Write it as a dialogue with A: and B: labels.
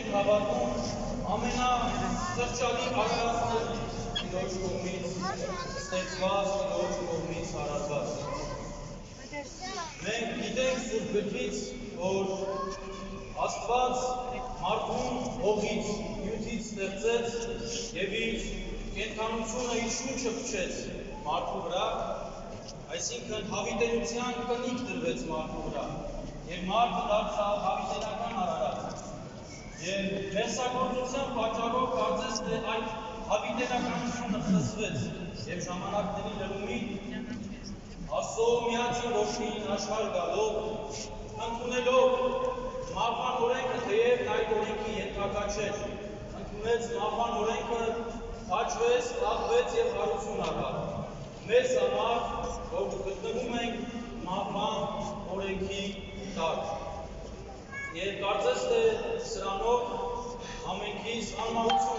A: ենք հավատում ամենասրճալի արարածները Տիրոջ կողմից ստեղծված, Տիրոջ կողմից հարազատ։ Մենք գիտենք Սուրբ Գրքից, որ Աստված մարդուն հողից, նյութից ստեղծեց և իր կենդանությունը, իր շունչը փչեց մարդու վրա, այսինքն հավիտենության կնիկ դրվեց մարդու վրա, և մարդը դարձավ հավիտենական արարած։ Եվ մերսագործության պատճառով կարծես թե այդ հավիտենականությունը խզվեց և ժամանակների լրումին Աստծո միածին որդին աշխարհ գալով, ընդունելով մահվան օրենքը, թեև նա այդ օրենքի ենթակա չէր, ընդունեց մահվան օրենքը, խաչվեց, թաղվեց և հարություն առավ։ Մեզ համար, որ գտնվում ենք մահվան օրենքի տակ։ Եվ կարծես թե սրանով ամենքից անմահություն